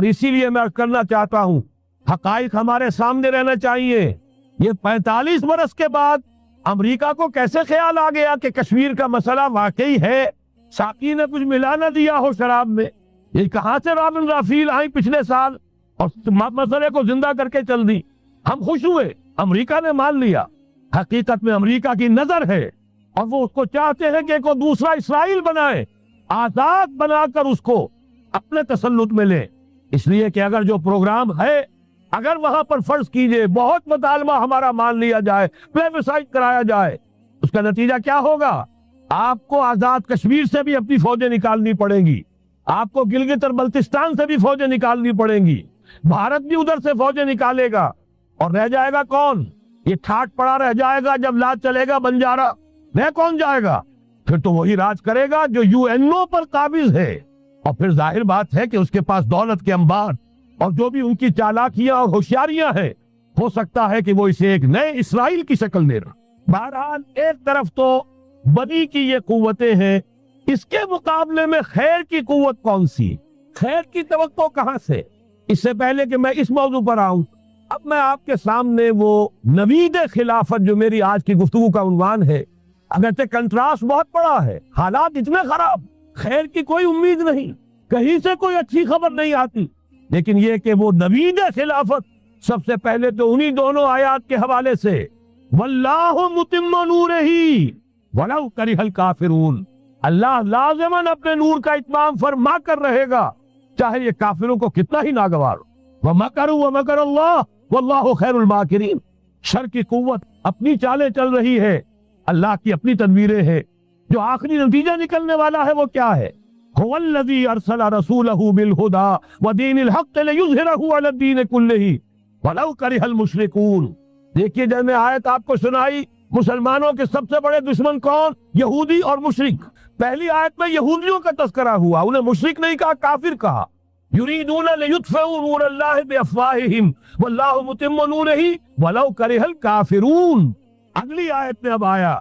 اور اسی لیے میں کرنا چاہتا ہوں حقائق ہمارے سامنے رہنا چاہیے۔ یہ 45 برس کے بعد امریکہ کو کیسے خیال آ گیا کہ کشمیر کا مسئلہ واقعی ہے، ساقی نے کچھ ملا نہ دیا ہو شراب میں؟ یہ کہاں سے رابن رافیل آئی پچھلے سال اور مسئلے کو زندہ کر کے چل دی؟ ہم خوش ہوئے، امریکہ نے مان لیا۔ حقیقت میں امریکہ کی نظر ہے اور وہ اس کو چاہتے ہیں کہ کوئی دوسرا اسرائیل بنائے، آزاد بنا کر اس کو اپنے تسلط میں لے۔ اس لیے کہ اگر جو پروگرام ہے، اگر وہاں پر فرض کیجئے بہت مطالبہ ہمارا مان لیا جائے، پلیبیسائٹ کرایا جائے، اس کا نتیجہ کیا ہوگا؟ آپ کو آزاد کشمیر سے بھی اپنی فوجیں نکالنی پڑیں گی، آپ کو گلگت اور بلتستان سے بھی فوجیں نکالنی پڑیں گی، بھارت بھی ادھر سے فوجیں نکالے گا، اور رہ جائے گا کون؟ یہ ٹھاٹ پڑا رہ جائے گا۔ جب لاج چلے گا بنجارا، رہ کون جائے گا؟ پھر تو وہی راج کرے گا جو UN پر قابض ہے، اور پھر ظاہر بات ہے کہ اس کے پاس دولت کے انبار اور جو بھی ان کی چالاکیاں اور ہوشیاریاں ہیں، ہو سکتا ہے کہ وہ اسے ایک نئے اسرائیل کی شکل دے رہا۔ بہرحال ایک طرف تو بدی کی یہ قوتیں ہیں، اس کے مقابلے میں خیر کی قوت کون سی؟ خیر کی توقع کہاں سے؟ اس سے پہلے کہ میں اس موضوع پر آؤں، اب میں آپ کے سامنے وہ نوید خلافت جو میری آج کی گفتگو کا عنوان ہے، اگرچہ کنٹراسٹ بہت بڑا ہے، حالات اتنے خراب، خیر کی کوئی امید نہیں، کہیں سے کوئی اچھی خبر نہیں آتی، لیکن یہ کہ وہ نوید خلافت سب سے پہلے تو انہی دونوں آیات کے حوالے سے، واللہ متم نورہ ولو کرہ الکافرون، اللہ لازماً اپنے نور کا اتمام فرما کر رہے گا، چاہے یہ کافروں کو کتنا ہی ناگوار ہو۔ وَمَكَرُوا وَمَكَرَ اللَّهُ وَاللَّهُ خَيْرُ الْمَاكِرِينَ، شر کی قوت اپنی چالیں چل رہی ہے، اللہ کی اپنی تدبیریں ہیں، جو آخری نتیجہ نکلنے والا ہے وہ کیا ہے؟ هو الذي ارسل رسوله بالهدى ودين الحق ليظهره على الدين كله ولو كره المشركون۔ دیکھیے جب میں آیت آپ کو سنائی، مسلمانوں کے سب سے بڑے دشمن کون؟ یہودی اور مشرک۔ پہلی آیت میں یہودیوں کا تذکرہ ہوا، انہیں مشرک نہیں کہا، کافر کہا۔ یریدون لیطفئوا نور اللہ بافواہہم واللہ متم نورہ ولو کرہ الکافرون۔ اگلی آیت میں اب آیا،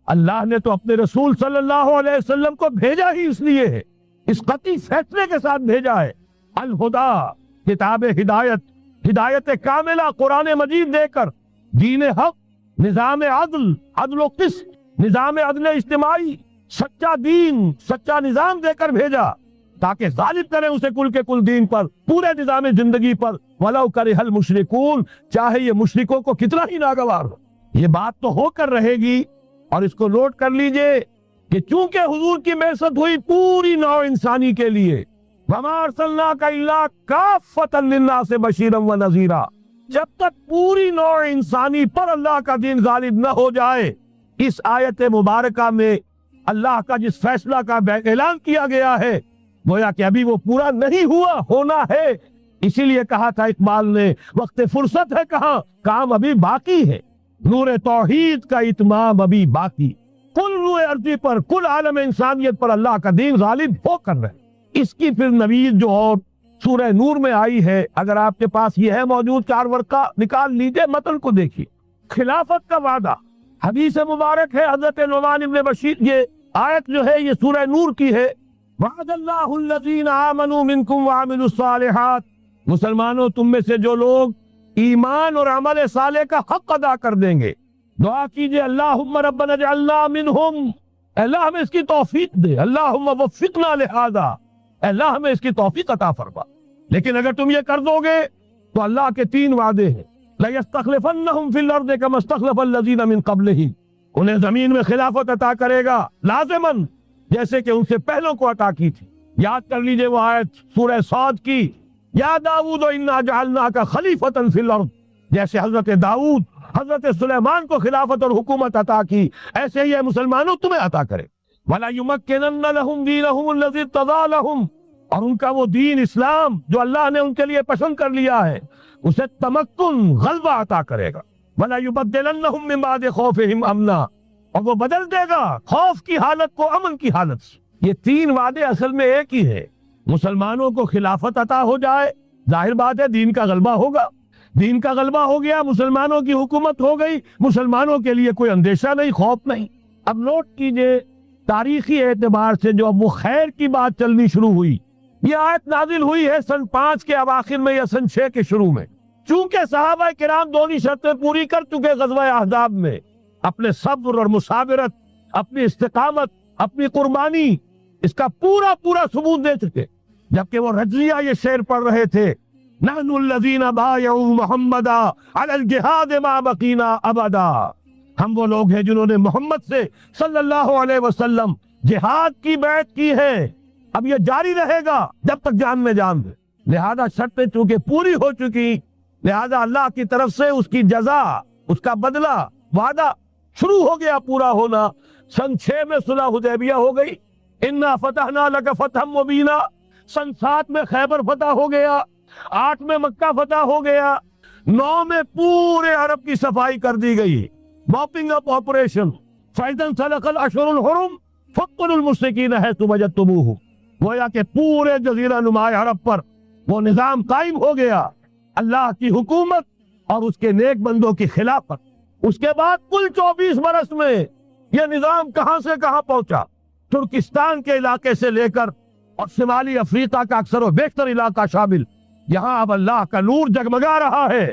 اللہ نے تو اپنے رسول صلی اللہ علیہ وسلم کو بھیجا ہی اس لیے ہے، اس قطعی فیصلے کے ساتھ بھیجا ہے، الہدی، کتاب ہدایت، ہدایت کاملہ قرآن مجید دے کر، دین حق، نظام عدل، عدل و قسط، نظام عدل اجتماعی، سچا دین، سچا نظام دے کر بھیجا تاکہ غالب کریں اسے کل کے کل دین پر، پورے نظام زندگی پر، وَلَوْ كَرِهَ الْمُشْرِكُونَ، چاہے یہ مشرکوں کو کتنا ہی ناگوار ہو۔ یہ بات تو ہو کر رہے گی، اور اس کو نوٹ کر لیجئے کہ چونکہ حضور کی بعثت ہوئی پوری نوع انسانی کے لیے، وَمَا أَرْسَلْنَاكَ إِلَّا كَافَّةً لِلنَّاسِ بَشِيرًا وَنَذِيرًا، جب تک پوری نوع انسانی پر اللہ کا دین غالب نہ ہو جائے، اس آیت مبارکہ میں اللہ کا جس فیصلہ کا اعلان کیا گیا ہے، گویا کہ ابھی وہ پورا نہیں ہوا، ہونا ہے۔ اسی لیے کہا تھا اقبال نے، وقت فرصت ہے کہاں، کام ابھی باقی ہے، نور توحید کا اتمام ابھی باقی، کل روح ارضی پر، کل عالم انسانیت پر اللہ کا دین غالب ہو کر رہے۔ اس کی پھر نوید جو اور سورہ نور میں آئی ہے، اگر آپ کے پاس یہ ہے موجود، 4 ورقہ نکال لیجئے، متن کو دیکھیے۔ خلافت کا وعدہ، حدیث مبارک ہے حضرت نعمان بن بشیر، یہ آیت جو ہے یہ سورہ نور کی ہے، وعد اللہ الذین آمنوا منکم وعملوا الصالحات، مسلمانوں تم میں سے جو لوگ ایمان اور عمل صالح کا حق ادا کر دیں گے، دعا کیجئے اللہم ربنا اجعلنا منہم، اللہ ہمیں اس کی توفیق دے، اللہم وفقنا لہذا، اللہ ہمیں اس کی توفیق عطا فرما۔ لیکن اگر تم یہ کر دو گے تو اللہ کے 3 وعدے ہیں، لَيَسْتَخْلِفَنَّهُمْ فِي الْأَرْضِ كَمَا اسْتَخْلَفَ الَّذِينَ مِنْ قَبْلِهِمْ، انہیں زمین میں خلافت عطا کرے گا لازماً، جیسے کہ ان سے پہلوں کو عطا کی تھی۔ یاد کر لیجئے وہ آیت سورہ صاد کی، یا داؤد انا جعلناک خلیفۃ فی الارض، جیسے حضرت داؤد حضرت سلیمان کو خلافت اور حکومت عطا کی، ایسے ہی مسلمانوں تمہیں عطا کرے۔ وَلَيُمَكِّنَنَّ لَهُمْ دِينَهُمُ الَّذِي ارْتَضَىٰ لَهُمْ، اور ان کا وہ دین اسلام جو اللہ نے ان کے لیے پسند کر لیا ہے، اسے تمکن، غلبہ عطا کرے گا۔ وَلَيُبَدِّلَنَّهُم مِّن بَعْدِ خَوْفِهِمْ أَمْنًا، اور وہ بدل دے گا خوف کی حالت کو امن کی حالت سے۔ یہ 3 وعدے اصل میں ایک ہی ہے، مسلمانوں کو خلافت عطا ہو جائے، ظاہر بات ہے دین کا غلبہ ہوگا، دین کا غلبہ ہو گیا، مسلمانوں کی حکومت ہو گئی، مسلمانوں کے لیے کوئی اندیشہ نہیں، خوف نہیں۔ اب نوٹ کیجئے تاریخی اعتبار سے جو اب وہ خیر کی بات چلنی شروع ہوئی، یہ آیت نازل ہوئی ہے سن 5 کے اواخر میں یا سن 6 کے شروع میں۔ چونکہ صحابہ کرام دونوں شرطیں پوری کر چکے غزوہ احزاب میں، اپنے صبر اور مصابرت، اپنی استقامت، اپنی قربانی، اس کا پورا پورا ثبوت دے چکے، جبکہ وہ رجزیہ یہ شعر پڑھ رہے تھے، نحن الذین بایعوا محمدا علی الجہاد ما بقینا ابدا، ہم وہ لوگ ہیں جنہوں نے محمد سے صلی اللہ علیہ وسلم جہاد کی بیعت کی ہے، اب یہ جاری رہے گا جب تک جان میں جان دے۔ لہذا شرطیں چونکہ پوری ہو چکی، لہذا اللہ کی طرف سے اس کی جزا، اس کا بدلہ، وعدہ شروع ہو گیا پورا ہونا۔ سن 6 میں صلح حدیبیہ ہو گئی، انا فتحنا لک فتحا مبینا، سن 7 میں خیبر فتح ہو گیا، 8 میں مکہ فتح ہو گیا، 9 میں پورے عرب کی صفائی کر دی گئی، موپنگ اپ آپریشن، فَإِذَا انْسَلَخَ الْأَشْهُرُ الْحُرُمُ فَاقْتُلُوا الْمُشْرِكِينَ حَيْثُ وَجَدتُّمُوهُمْ، گویا کہ پورے جزیرہ نماء عرب پر وہ نظام قائم ہو گیا، اللہ کی حکومت اور اس کے نیک بندوں کی خلافت۔ اس کے بعد کل 24 برس میں یہ نظام کہاں سے کہاں پہنچا، ترکستان کے علاقے سے لے کر اور شمالی افریقہ کا اکثر و بیشتر علاقہ شامل، یہاں اب اللہ کا نور جگمگا رہا ہے،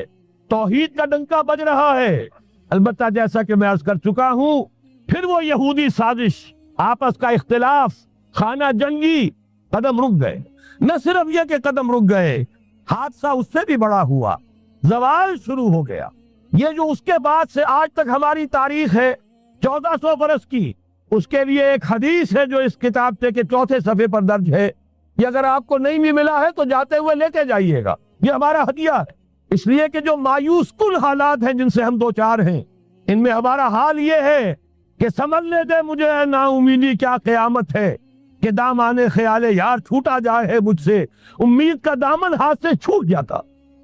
توحید کا ڈنکا بج رہا ہے۔ البتہ جیسا کہ میں عرض کر چکا ہوں، پھر وہ یہودی سازش، آپس کا اختلاف، خانہ جنگی قدم رک گئے۔ نہ صرف یہ کہ قدم رک گئے، حادثہ اس سے بھی بڑا ہوا، زوال شروع ہو گیا۔ یہ جو اس کے بعد سے آج تک ہماری تاریخ ہے 1400 برس کی، اس کے لیے ایک حدیث ہے جو اس کتاب کے 4 صفحے پر درج ہے، یہ اگر آپ کو نہیں بھی ملا ہے تو جاتے ہوئے لے کے جائیے گا، یہ ہمارا ہدیہ ہے۔ اس لیے کہ جو مایوس کن حالات ہیں جن سے ہم دو چار ہیں، ان میں ہمارا حال یہ ہے کہ سمجھنے دے مجھے نا امیدی کیا قیامت ہے، کہ دامان خیال یار چھوٹا جائے ہے مجھ سے، امید کا دامن ہاتھ سے چھوٹ جاتا،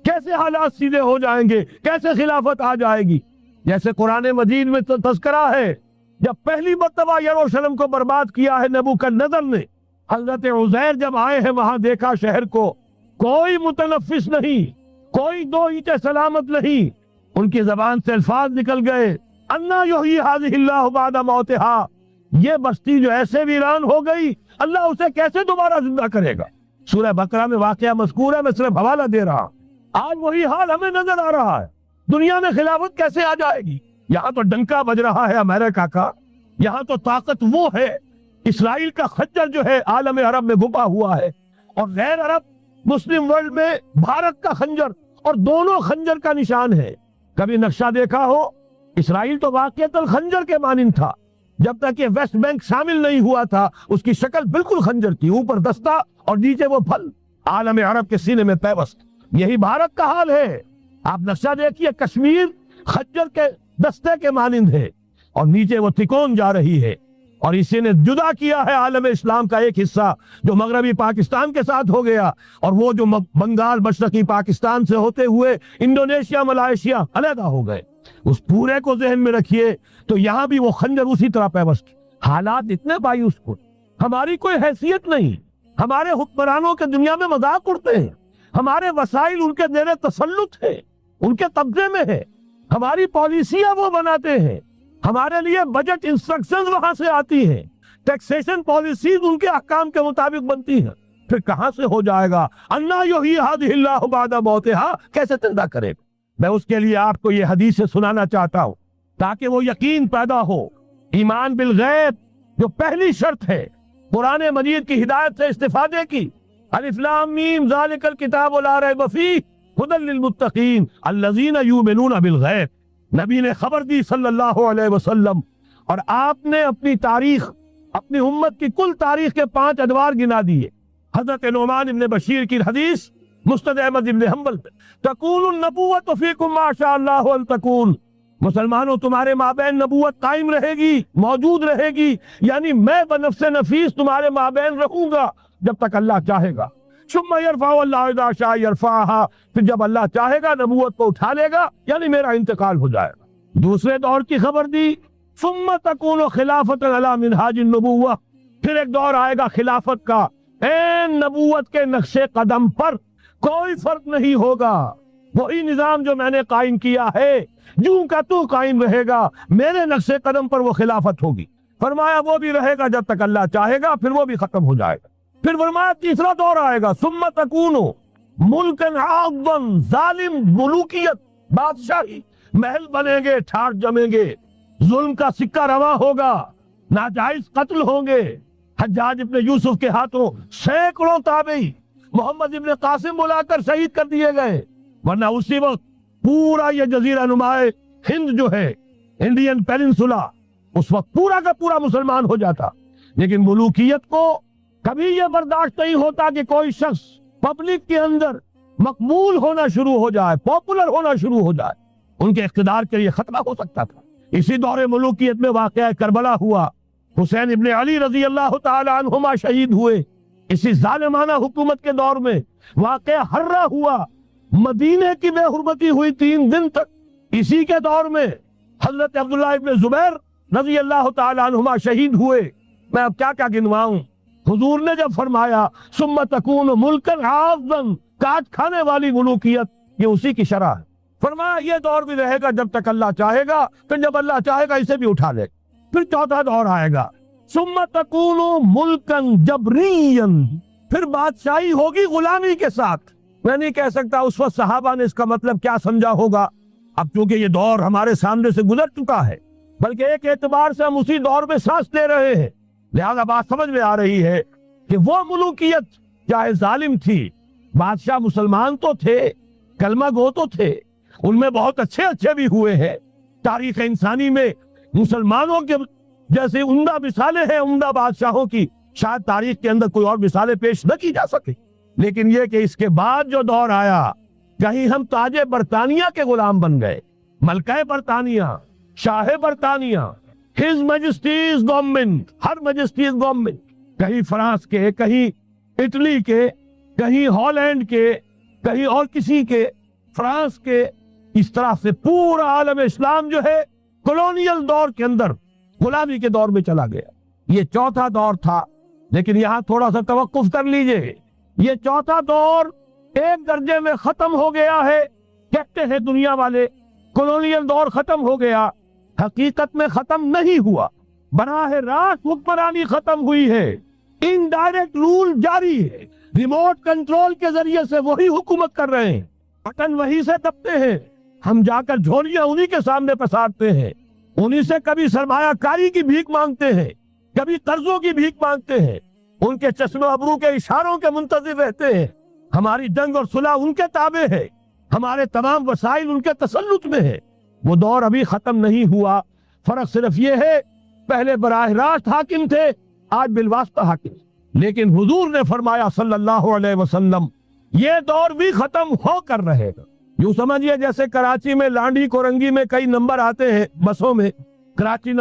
کیسے حالات سیدھے ہو جائیں گے، کیسے خلافت آ جائے گی۔ جیسے قرآن مجید میں تو تذکرہ ہے، جب پہلی مرتبہ یروشلم کو برباد کیا ہے نبوکدنضر نے، حضرت عزیر جب آئے ہیں وہاں دیکھا شہر کو، کوئی متنفس نہیں، کوئی دو اینٹیں سلامت نہیں، ان کی زبان سے الفاظ نکل گئے، انا یحیی ھذہ اللہ بعد موتہا، یہ بستی جو ایسے ویران ہو گئی اللہ اسے کیسے دوبارہ زندہ کرے گا۔ سورہ بقرہ میں واقعہ مذکور ہے، میں صرف حوالہ دے رہا ہوں۔ آج وہی حال ہمیں نظر آ رہا ہے، دنیا میں خلافت کیسے آ جائے گی؟ یہاں تو ڈنکا بج رہا ہے امریکہ کا، یہاں تو طاقت وہ ہے، اسرائیل کا خنجر جو ہے عالم عرب میں گھپا ہوا ہے، اور غیر عرب مسلم ورلڈ میں بھارت کا خنجر، اور دونوں خنجر کا نشان ہے۔ کبھی نقشہ دیکھا ہو، اسرائیل تو واقعتاً خنجر کے مانند تھا، جب تک یہ ویسٹ بینک شامل نہیں ہوا تھا اس کی شکل بالکل خنجر تھی، اوپر دستہ اور نیچے وہ پھل، عالم عرب کے سینے میں پیوست۔ یہی بھارت کا حال ہے، آپ نقشہ دیکھیے، کشمیر خنجر کے دستے کے مانند ہے، اور نیچے وہ تکون جا رہی ہے، اور اسی نے جدا کیا ہے عالم اسلام کا ایک حصہ جو مغربی پاکستان کے ساتھ ہو گیا، اور وہ جو بنگال مشرقی پاکستان سے ہوتے ہوئے انڈونیشیا ملائیشیا علیحدہ ہو گئے۔ اس پورے کو ذہن میں رکھیے تو یہاں بھی وہ خنجر اسی طرح پیوست۔ حالات اتنے مایوس کن، ہماری کوئی حیثیت نہیں، ہمارے حکمرانوں کے دنیا میں مذاق اڑتے ہیں، ہمارے وسائل ان کے زیر تسلط ہے، ان کے قبضے میں ہے، ہماری پالیسیاں وہ بناتے ہیں، ہمارے لیے بجٹ انسٹرکشنز وہاں سے آتی ہیں، ٹیکسیشن پالیسیز ان کے احکام کے مطابق بنتی ہیں، پھر کہاں سے ہو جائے گا؟ انا یحیی ھذہ اللہ بعد موتہا، کیسے زندہ کرے گا؟ میں اس کے لیے آپ کو یہ حدیث سے سنانا چاہتا ہوں تاکہ وہ یقین پیدا ہو۔ ایمان بالغیب جو پہلی شرط ہے قرآن مجید کی ہدایت سے استفادے کی، الف لام میم ذالک الکتاب لا ریب فیہ ھدی للمتقین الذین یؤمنون بالغیب، نبی نے خبر دی صلی اللہ علیہ وسلم، اور آپ نے اپنی تاریخ، اپنی امت کی کل تاریخ کے 5 ادوار گنا دیے۔ حضرت نعمان ابن بشیر کی حدیث مسند احمد ابن حنبل پہ، تکون النبوۃ فیکم ما شاء اللہ ان تکون، مسلمانوں تمہارے مابین نبوت قائم رہے گی، موجود رہے گی، یعنی میں بنفس نفیس تمہارے مابین رہوں گا جب تک اللہ چاہے گا۔ ثم یرفع اللہ اذا شاء یرفعها، پھر جب اللہ چاہے گا نبوت کو اٹھا لے گا، یعنی میرا انتقال ہو جائے گا۔ دوسرے دور کی خبر دی، ثم تکون خلافۃ علی منہاج النبوۃ، پھر ایک دور آئے گا خلافت کا، این نبوت کے نقش قدم پر، کوئی فرق نہیں ہوگا، وہی نظام جو میں نے قائم کیا ہے جوں کا تو قائم رہے گا، میرے نقش قدم پر وہ خلافت ہوگی۔ فرمایا وہ بھی رہے گا جب تک اللہ چاہے گا، پھر وہ بھی ختم ہو جائے گا۔ پھر فرمایا تیسرا دور آئے گا، ثم تکون ملکن عاضا، ظالم ملوکیت، بادشاہی، محل بنیں گے، ٹھاٹ جمیں گے، ظلم کا سکہ رواں ہوگا، ناجائز قتل ہوں گے۔ حجاج ابن یوسف کے ہاتھوں سینکڑوں تابعی محمد ابن قاسم بلا کر شہید کر دیے گئے، ورنہ اسی وقت پورا یہ جزیرہ نما ہند جو ہے، انڈین پیننسولا، اس وقت پورا کا پورا مسلمان ہو جاتا۔ لیکن ملوکیت کو کبھی یہ برداشت نہیں ہوتا کہ کوئی شخص پبلک کے اندر مقبول ہونا شروع ہو جائے، پاپولر ہونا شروع ہو جائے، ان کے اقتدار کے لیے خطرہ ہو سکتا تھا۔ اسی دور ملوکیت میں واقعہ کربلا ہوا، حسین ابن علی رضی اللہ تعالی عنہما شہید ہوئے۔ اسی ظالمانہ حکومت کے دور میں واقعہ ہررا ہوا، مدینے کی بے حرمتی ہوئی 3 دن تک۔ اسی کے دور میں حضرت عبداللہ ابن زبیر رضی اللہ تعالی عنہما شہید ہوئے۔ میں اب کیا کیا گنواؤں۔ حضور نے جب فرمایا ثم تکون ملکن عاضا، کاٹ کھانے والی ملوکیت، یہ اسی کی شرح ہے۔ فرمایا یہ دور بھی رہے گا جب تک اللہ چاہے گا، پھر جب اللہ چاہے گا اسے بھی اٹھا لے۔ پھر چوتھا دور آئے گا، ثم تکون ملکن جبریا، پھر بادشاہی ہوگی غلامی کے ساتھ۔ میں نہیں کہہ سکتا اس وقت صحابہ نے اس کا مطلب کیا سمجھا ہوگا، اب چونکہ یہ دور ہمارے سامنے سے گزر چکا ہے، بلکہ ایک اعتبار سے ہم اسی دور میں سانس لے رہے ہیں، لہذا بات سمجھ میں آ رہی ہے کہ وہ ملوکیت چاہے ظالم تھی، بادشاہ مسلمان تو تھے، کلمہ گو تو تھے، ان میں بہت اچھے بھی ہوئے ہیں۔ تاریخ انسانی میں مسلمانوں کے جیسے عمدہ مثالیں ہیں عمدہ بادشاہوں کی، شاید تاریخ کے اندر کوئی اور مثالیں پیش نہ کی جا سکے۔ لیکن یہ کہ اس کے بعد جو دور آیا، کہیں ہم تاج برطانیہ کے غلام بن گئے، ملکہ برطانیہ، شاہ برطانیہ، ہز میجسٹیز گورنمنٹ، ہر میجسٹیز گورنمنٹ، کہیں فرانس کے، کہیں اٹلی کے، کہیں ہالینڈ کے، کہیں اور کسی کے، فرانس کے، اس طرح سے پورا عالم اسلام جو ہے کولونیل دور کے اندر غلامی کے دور میں چلا گیا۔ یہ چوتھا دور تھا، لیکن یہاں تھوڑا سا توقف کر لیجئے۔ یہ چوتھا دور ایک درجے میں ختم ہو گیا ہے، کہتے ہیں دنیا والے کولونیل دور ختم ہو گیا، حقیقت میں ختم نہیں ہوا، براہ راست حکمرانی ختم ہوئی ہے، انڈائریکٹ رول جاری ہے، ریموٹ کنٹرول کے ذریعے سے وہی حکومت کر رہے ہیں، بٹن وہی سے دبتے ہیں، ہم جا کر جھولیاں انہی کے سامنے پسارتے ہیں، انہی سے کبھی سرمایہ کاری کی بھیک مانگتے ہیں، کبھی قرضوں کی بھیک مانگتے ہیں، ان کے چشم ابرو کے اشاروں کے منتظر رہتے ہیں، ہماری جنگ اور صلح ان کے تابع ہے، ہمارے تمام وسائل ان کے تسلط میں ہے۔ وہ دور ابھی ختم نہیں ہوا، فرق صرف یہ ہے پہلے براہ راست حاکم تھے، آج بالواسطہ حاکم۔ لیکن حضور نے فرمایا صلی اللہ علیہ وسلم یہ دور بھی ختم ہو کر رہے گا۔ یوں سمجھئے جیسے کراچی میں لانڈی کورنگی میں کئی نمبر آتے ہیں بسوں میں، Karachi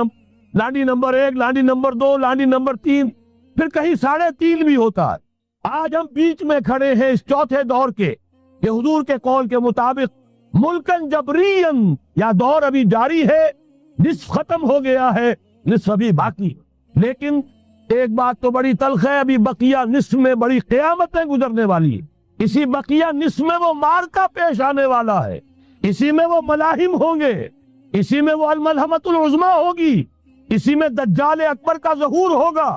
Landhi number 1، Landhi number 2، Landhi number 3، پھر کہیں 3.5 بھی ہوتا ہے۔ آج ہم بیچ میں کھڑے ہیں اس چوتھے دور کے، کہ حضور کے قول کے مطابق ملکن جبرین، یا دور ابھی جاری ہے، نصف ختم ہو گیا ہے، نصف ابھی باقی۔ لیکن ایک بات تو بڑی تلخ ہے، ابھی بقیہ نصف میں بڑی قیامتیں گزرنے والی ہیں، اسی بقیہ نصف میں وہ مارکہ پیش آنے والا ہے، اسی میں وہ ملاحم ہوں گے، اسی میں وہ الملحمۃ العظمیٰ ہوگی، اسی میں دجال اکبر کا ظہور ہوگا،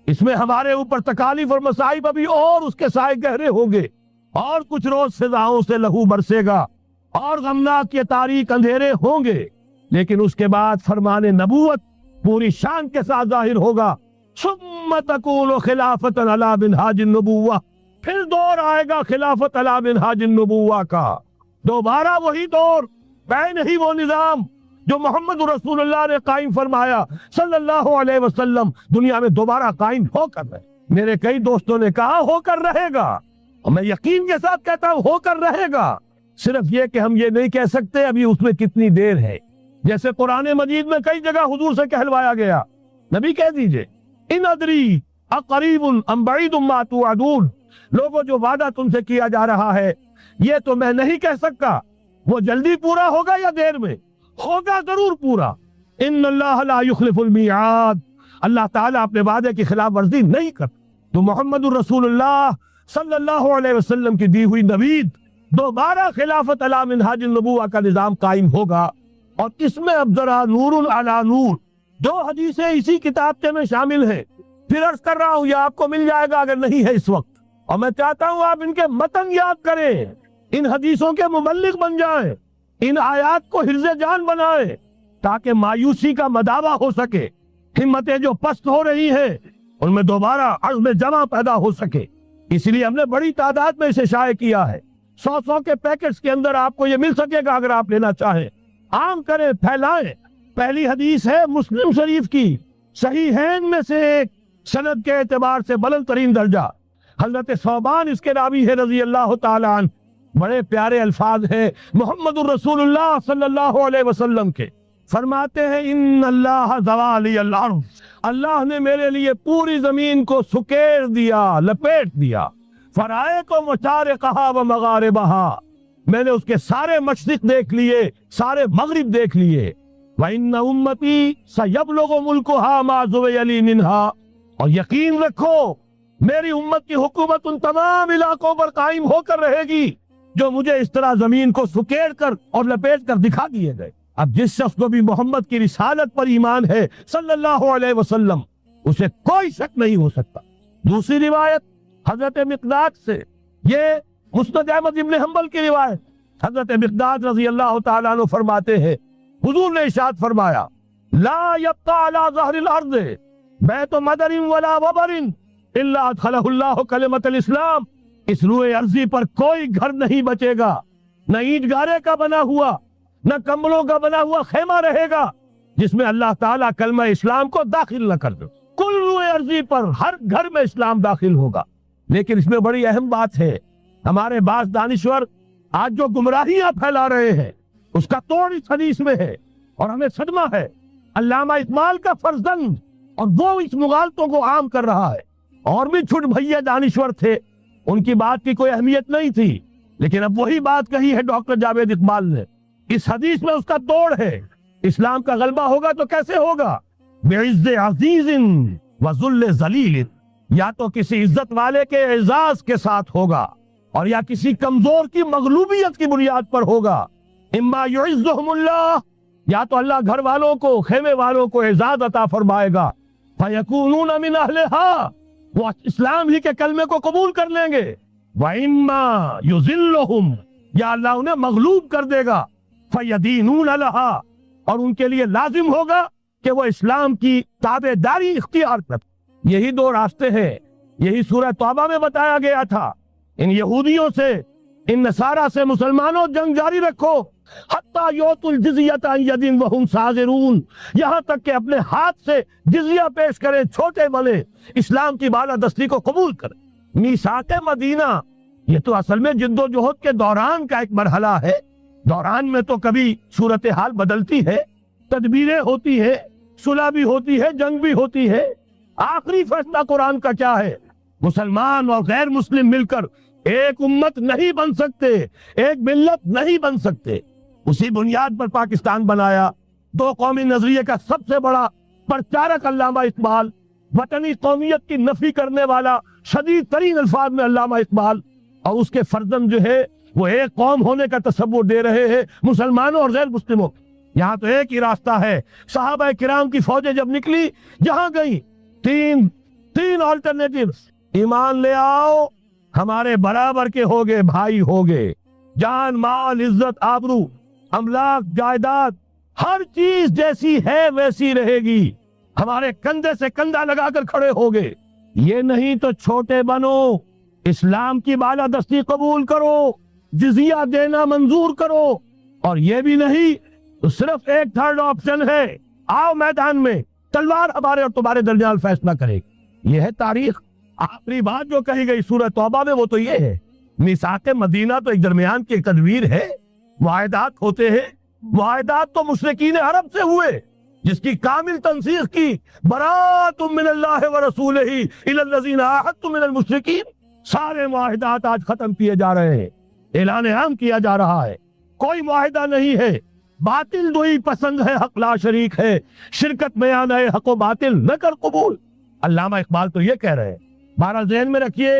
اس میں ہمارے اوپر تکالیف اور مصائب ابھی اور اس کے سائے گہرے ہوں گے، اور کچھ روز فضاؤں سے لہو برسے گا، اور غمناک یہ تاریک اندھیرے ہوں گے، لیکن اس کے بعد فرمان نبوت پوری شان کے ساتھ ظاہر ہوگا۔ ثم تکون خلافۃ علی منہاج النبوہ، پھر دور آئے گا خلافت علی منہاج النبوہ کا، دوبارہ وہی دور، بین ہی وہ نظام جو محمد رسول اللہ نے قائم فرمایا صلی اللہ علیہ وسلم، دنیا میں دوبارہ قائم ہو کر رہے۔ میرے کئی دوستوں نے کہا ہو کر رہے گا، اور میں یقین کے ساتھ کہتا ہوں ہو کر رہے گا، صرف یہ کہ ہم یہ نہیں کہہ سکتے ابھی اس میں کتنی دیر ہے۔ جیسے قرآن مجید میں کئی جگہ حضور سے کہلوایا گیا، نبی کہہ دیجئے ان ادری اقریب ام بعید ما توعدون، لوگوں جو وعدہ تم سے کیا جا رہا ہے یہ تو میں نہیں کہہ سکتا وہ جلدی پورا ہوگا یا دیر میں، ہوگا ضرور پورا۔ ان اللہ لا یخلف المیعاد، اللہ تعالیٰ اپنے وعدے کی خلاف ورزی نہیں کرتا۔ تو محمد الرسول اللہ صلی اللہ علیہ وسلم کی دی ہوئی نوید، دوبارہ خلافت علی منہاج النبوہ کا نظام قائم ہوگا، اور اس میں اب ذرا نور علی نور، 2 حدیثیں اسی کتابچے میں شامل ہیں، پھر عرض کر رہا ہوں یہ آپ کو مل جائے گا اگر نہیں ہے اس وقت، اور میں چاہتا ہوں آپ ان کے متن یاد کریں، ان حدیثوں کے مبلغ بن جائیں، ان آیات کو حرز جان بنائیں، تاکہ مایوسی کا مداوع ہو سکے، ہمتیں جو پست ہو رہی ہیں ان میں دوبارہ عزم جمع پیدا ہو سکے۔ اس لیے ہم نے بڑی تعداد میں اسے شائع کیا ہے، 100 کے پیکٹس کے اندر آپ کو یہ مل سکے گا اگر آپ لینا چاہیں۔ عام کریں، پھیلائیں۔ پہلی حدیث ہے مسلم شریف کی، صحیحین میں سے ایک، سند کے اعتبار سے بلند ترین درجہ، حضرت ثوبان اس کے راوی ہے رضی اللہ تعالیٰ عنہ۔ بڑے پیارے الفاظ ہیں محمد الرسول اللہ صلی اللہ علیہ وسلم کے، فرماتے ہیں ان اللہ زوالی الارض، اللہ نے میرے لیے پوری زمین کو سکیر دیا، لپیٹ دیا، فرائے کو مشارقہا و مغاربہا، میں نے اس کے سارے مشرق دیکھ لیے، سارے مغرب دیکھ لیے، وَإِنَّ أُمَّتِي سَيَبْلُغُ مُلْكُهَا مَا زُوِيَ لِي مِنْهَا، اور یقین رکھو میری امت کی حکومت ان تمام علاقوں پر قائم ہو کر رہے گی جو مجھے اس طرح زمین کو سکیڑ کر اور لپیٹ کر دکھا دیے گئے۔ اب جس شخص کو بھی محمد کی رسالت پر ایمان ہے صلی اللہ علیہ وسلم، اسے کوئی شک نہیں ہو سکتا۔ دوسری روایت حضرت مقداد سے، یہ مسند احمد ابن حنبل کی روایت، حضرت مقداد رضی اللہ تعالیٰ عنہ فرماتے ہیں حضور نے ارشاد فرمایا لا یبقى علی ظہر الارض بیت مدر ولا وبر الا ادخلہ اللہ کلمۃ الاسلام، اس روئے ارضی پر کوئی گھر نہیں بچے گا، نہ اینٹ گارے کا بنا ہوا نہ کمبلوں کا بنا ہوا خیمہ رہے گا جس میں اللہ تعالیٰ کلمہ اسلام کو داخل نہ کر دے۔ کل روئے ارضی پر ہر گھر میں اسلام داخل ہوگا۔ لیکن اس میں بڑی اہم بات ہے، ہمارے بعض دانشور آج جو گمراہیاں پھیلا رہے ہیں اس کا توڑ اس حدیث میں ہے، اور ہمیں صدمہ ہے۔ علامہ اقبال کا فرزند، اور وہ اس مغالطوں کو عام کر رہا ہے۔ اور بھی چھٹ بھئیے دانشور تھے، ان کی بات کی کوئی اہمیت نہیں تھی، لیکن اب وہی بات کہی ہے ڈاکٹر جاوید اقبال نے، اس حدیث میں اس کا توڑ ہے۔ اسلام کا غلبہ ہوگا تو کیسے ہوگا؟ بعز عزیز وذل ذلیل، یا تو کسی عزت والے کے اعزاز کے ساتھ ہوگا اور یا کسی کمزور کی مغلوبیت کی بنیاد پر ہوگا۔ اما یعزہم اللہ، یا تو اللہ گھر والوں کو، خیمے والوں کو اعزاز عطا فرمائے گا، فیکونون من اہلہا، وہ اسلام ہی کے کلمے کو قبول کر لیں گے، وَإِمَّا يُذِلُّهُمْ، یا اللہ انہیں مغلوب کر دے گا، فَيَدِينُونَ لَهَا، اور ان کے لیے لازم ہوگا کہ وہ اسلام کی تابع داری اختیار کر۔ یہی دو راستے ہیں، یہی سورہ توبہ میں بتایا گیا تھا۔ ان یہودیوں سے، ان نصارہ سے مسلمانوں جنگ جاری رکھو، حتیٰ یؤتوا الجزیۃ عن ید وہم صاغرون، یہاں تک کہ اپنے ہاتھ سے جزیہ پیش کریں، چھوٹے بڑے، اسلام کی بالادستی کو قبول کریں۔ میثاق مدینہ یہ تو اصل میں جد و جہد کے دوران کا ایک مرحلہ ہے۔ دوران میں تو کبھی صورتحال بدلتی ہے، تدبیریں ہوتی ہے، صلح بھی ہوتی ہے، جنگ بھی ہوتی ہے۔ آخری فیصلہ قرآن کا کیا ہے؟ مسلمان اور غیر مسلم مل کر ایک امت نہیں بن سکتے، ایک ملت نہیں بن سکتے۔ اسی بنیاد پر پاکستان بنایا۔ دو قومی نظریے کا سب سے بڑا پرچارک علامہ اقبال، وطنی قومیت کی نفی کرنے والا شدید ترین الفاظ میں علامہ اقبال، اور اس کے فرزند جو ہے وہ ایک قوم ہونے کا تصور دے رہے ہیں مسلمانوں اور غیر مسلموں۔ یہاں تو ایک ہی راستہ ہے۔ صحابہ کرام کی فوجیں جب نکلی، جہاں گئی، تین آلٹرنیٹیوز، ایمان لے آؤ، ہمارے برابر کے ہوگے، بھائی ہوگے، جان مال عزت آبرو املاک جائیداد ہر چیز جیسی ہے ویسی رہے گی، ہمارے کندھے سے کندھا لگا کر کھڑے ہوگے۔ یہ نہیں تو چھوٹے بنو، اسلام کی بالادستی قبول کرو، جزیہ دینا منظور کرو، اور یہ بھی نہیں تو صرف ایک تھرڈ آپشن ہے، آؤ میدان میں، تلوار ہمارے اور تمہارے درمیان فیصلہ کرے گی۔ یہ ہے تاریخ۔ آخری بات جو کہی گئی سورہ توبہ میں وہ تو یہ ہے، میثاق مدینہ تو ایک درمیان کی تدبیر ہے، معاہدات ہوتے ہیں۔ معاہدات تو مشرکین عرب سے ہوئے، جس کی کامل تنسیخ کی، براءۃ من اللہ ورسولہ الی الذین عاہدتم من المشرکین۔ سارے معاہدات آج ختم کیے جا رہے ہیں، اعلان عام کیا جا رہا ہے، کوئی معاہدہ نہیں ہے۔ باطل دوئی پسند ہے، حق لا شریک ہے، شرکت میں آنا ہے، حق و باطل نہ کر قبول۔ علامہ اقبال تو یہ کہہ رہے ہیں۔ بہرحال ذہن میں رکھیے،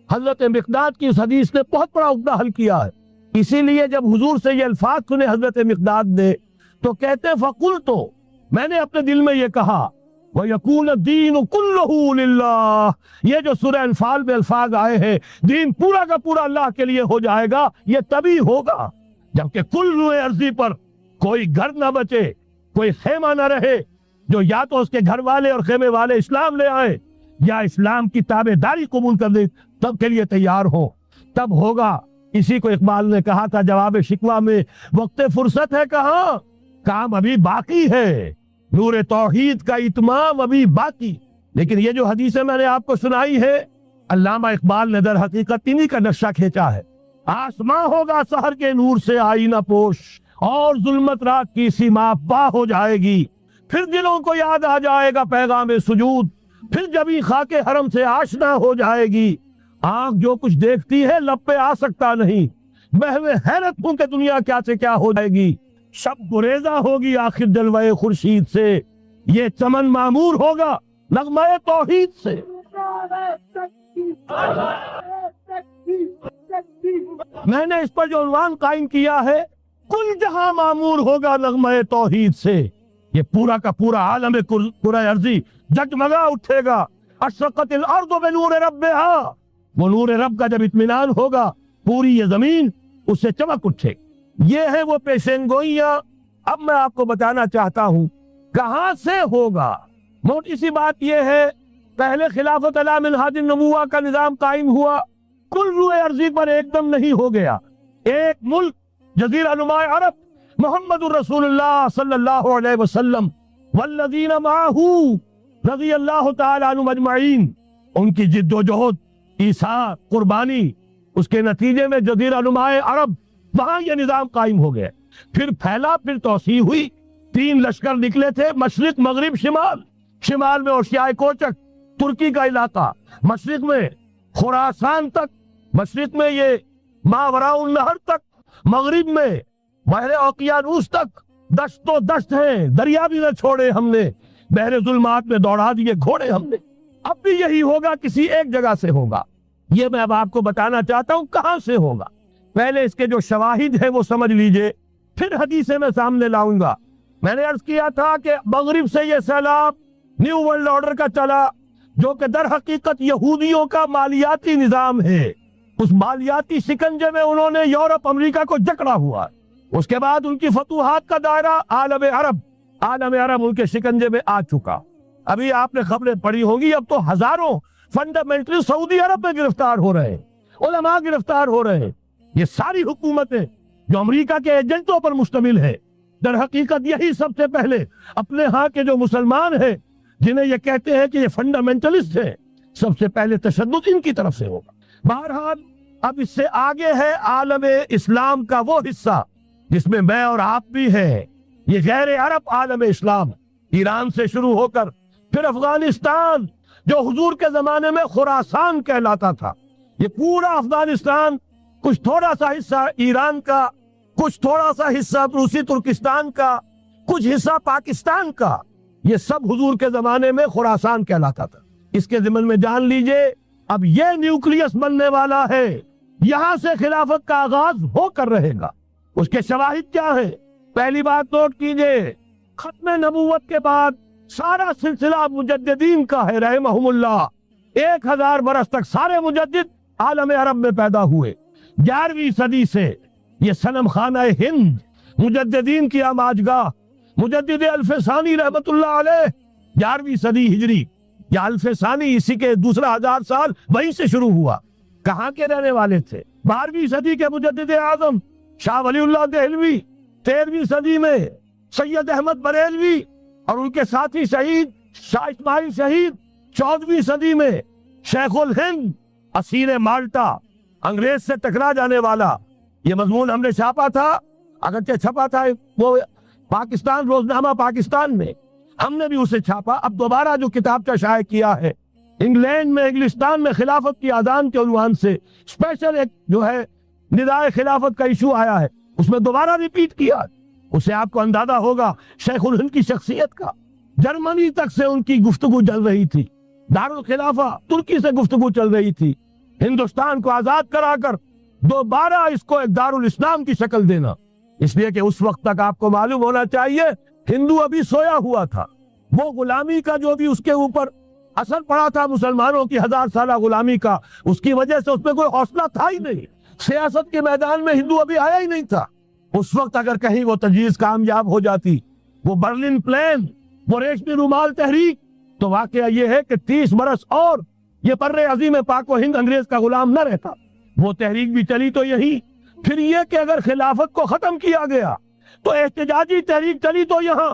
حضرت مقداد کی اس حدیث نے بہت بڑا عقدہ حل کیا ہے۔ اسی لیے جب حضور سے یہ الفاظ سنے حضرت مقداد نے تو کہتے فقلت، میں نے اپنے دل میں یہ کہا، وَيَكُونَ الدِّينُ كُلُّهُ لِلَّهِ، یہ جو سورہ انفال میں الفاظ آئے ہیں دین پورا کا پورا اللہ کے لیے ہو جائے گا، یہ تبھی ہوگا جبکہ کل روئے ارضی پر کوئی گھر نہ بچے، کوئی خیمہ نہ رہے جو یا تو اس کے گھر والے اور خیمے والے اسلام لے آئے یا اسلام کی تابع داری قبول کر دے، تب کے لیے تیار ہو، تب ہوگا۔ اسی کو اقبال نے کہا تھا جواب شکوہ میں، وقت فرصت ہے کہاں، کام ابھی باقی ہے، نور توحید کا اتمام ابھی باقی۔ لیکن یہ جو حدیثیں میں نے آپ کو سنائی ہے، علامہ اقبال نے در حقیقت انہی کا نقشہ کھینچا ہے۔ آسماں ہوگا سحر کے نور سے آئینہ پوش، اور ظلمت رات کی سیما پا ہو جائے گی، پھر دلوں کو یاد آ جائے گا پیغام سجود، پھر جبھی خاک حرم سے آشنا ہو جائے گی۔ آنکھ جو کچھ دیکھتی ہے لب پہ آ سکتا نہیں، بہوے حیرت ہوں کہ دنیا کیا سے کیا ہو جائے گی۔ شب گریزہ ہوگی آخر جلوہ خورشید سے، یہ چمن معمور ہوگا نغمہ توحید سے۔ میں نے اس پر جو عنوان قائم کیا ہے، کل جہاں معمور ہوگا نغمہ توحید سے، یہ پورا کا پورا عالم کرۂ ارضی جگمگا اٹھے گا۔ اشرقت الارض بنور ربہا، وہ نور رب کا جب اطمینان ہوگا پوری یہ زمین اس سے چمک اٹھے۔ یہ ہے وہ پیشین گوئیاں۔ اب میں آپ کو بتانا چاہتا ہوں کہاں سے ہوگا۔ موٹی سی بات یہ ہے، پہلے خلافت علی منہاج النبوہ کا نظام قائم ہوا، کل روئے ارضی پر ایک دم نہیں ہو گیا۔ ایک ملک جزیرہ نما عرب، محمد الرسول اللہ صلی اللہ علیہ وسلم والذین معہ رضی اللہ تعالی عنہم اجمعین، ان کی جد و جہد، ایثار، قربانی، اس کے نتیجے میں جزیرہ نما عرب وہاں یہ نظام قائم ہو گیا۔ پھر پھیلا، پھر توسیع ہوئی، 3 لشکر نکلے تھے، مشرق، مغرب، شمال۔ شمال میں اوشیائے کوچک ترکی کا علاقہ، مشرق میں خراسان تک، مشرق میں یہ ماوراء النہر تک، مغرب میں بحر اوقیانوس تک دشت و دشت ہیں، دریا بھی نہ چھوڑے ہم نے، بحر ظلمات میں دوڑا دیے گھوڑے ہم نے۔ اب بھی یہی ہوگا، کسی ایک جگہ سے ہوگا۔ یہ میں اب آپ کو بتانا چاہتا ہوں کہاں سے ہوگا۔ پہلے اس کے جو شواہد ہیں وہ سمجھ لیجئے، پھر حدیثیں میں سامنے لاؤں گا۔ میں نے عرض کیا تھا کہ مغرب سے یہ سیلاب نیو ورلڈ آرڈر کا چلا، جو کہ در حقیقت یہودیوں کا مالیاتی نظام ہے۔ اس مالیاتی شکنجے میں انہوں نے یورپ، امریکہ کو جکڑا ہوا۔ اس کے بعد ان کی فتوحات کا دائرہ عالم عرب ان کے شکنجے میں آ چکا۔ ابھی آپ نے خبریں پڑھی ہوں گی، اب تو ہزاروں فنڈامنٹل سعودی عرب میں گرفتار ہو رہے ہیں، علماء گرفتار ہو رہے ہیں۔ یہ ساری حکومتیں جو امریکہ کے ایجنٹوں پر مشتمل ہے، در حقیقت یہی سب سے پہلے اپنے ہاں کے جو مسلمان ہیں، جنہیں یہ کہتے ہیں کہ یہ فنڈامنٹلسٹ ہیں، سب سے پہلے تشدد ان کی طرف سے ہوگا۔ بہرحال اب اس سے آگے ہے عالم اسلام کا وہ حصہ جس میں میں اور آپ بھی ہیں، یہ غیر عرب عالم اسلام، ایران سے شروع ہو کر پھر افغانستان، جو حضور کے زمانے میں خراسان کہلاتا تھا، یہ پورا افغانستان، کچھ تھوڑا سا حصہ ایران کا، کچھ تھوڑا سا حصہ روسی ترکستان کا، کچھ حصہ پاکستان کا، یہ سب حضور کے زمانے میں خراسان کہلاتا تھا۔ اس کے ضمن میں جان لیجئے اب یہ نیوکلیس بننے والا ہے، یہاں سے خلافت کا آغاز ہو کر رہے گا۔ اس کے شواہد کیا ہیں؟ پہلی بات نوٹ کیجئے، ختم نبوت کے بعد سارا سلسلہ مجددین کا ہے رحمہم اللہ۔ 1000 برس تک سارے مجدد عالم عرب میں پیدا ہوئے۔ 11ویں صدی سے یہ صنم خانہ ہند، مجددین کی آماجگاہ، مجدد الف ثانی رحمت اللہ علیہ، 11ویں صدی ہجری یا الف ثانی، اسی کے دوسرا 1000 سال وہیں سے شروع ہوا۔ کہاں کے رہنے والے تھے؟ 12ویں صدی کے مجدد اعظم شاہ ولی اللہ دہلوی، 13ویں صدی میں سید احمد بریلوی اور ان کے ساتھی شہید شاہ اسماعیل شہید، 14ویں صدی میں شیخ الہند، اسیر مالٹا، انگریز سے ٹکرا جانے والا۔ یہ مضمون ہم نے چھاپا تھا، اگرچہ چھپا تھا وہ پاکستان، روزنامہ پاکستان میں، ہم نے بھی اسے چھاپا۔ اب دوبارہ جو کتاب شائع کیا ہے، انگلینڈ میں، انگلستان میں خلافت کی اذان کے عنوان سے اسپیشل ایک جو ہے ندائے خلافت کا ایشو آیا ہے، اس میں دوبارہ ریپیٹ کیا۔ اسے آپ کو اندازہ ہوگا شیخ الہند کی شخصیت کا۔ جرمنی تک سے ان کی گفتگو چل رہی تھی، دارالخلافہ ترکی سے گفتگو چل رہی تھی، ہندوستان کو آزاد کرا کر دوبارہ اس کو ایک دارالاسلام کی شکل دینا۔ اس لیے کہ اس وقت تک آپ کو معلوم ہونا چاہیے ہندو ابھی سویا ہوا تھا، وہ غلامی کا جو بھی اس کے اوپر اثر پڑا تھا مسلمانوں کی 1000 سالہ غلامی کا، اس کی وجہ سے اس میں کوئی حوصلہ تھا ہی نہیں، سیاست کے میدان میں ہندو ابھی آیا ہی نہیں تھا۔ اس وقت اگر کہیں وہ تجویز کامیاب ہو جاتی، وہ برلن پلان، وہ ریشمی رومال تحریک، تو واقعہ یہ ہے کہ 30 برس اور یہ بر عظیم پاک و ہند انگریز کا غلام نہ رہتا۔ وہ تحریک بھی چلی تو یہی، پھر یہ کہ اگر خلافت کو ختم کیا گیا تو احتجاجی تحریک چلی تو یہاں،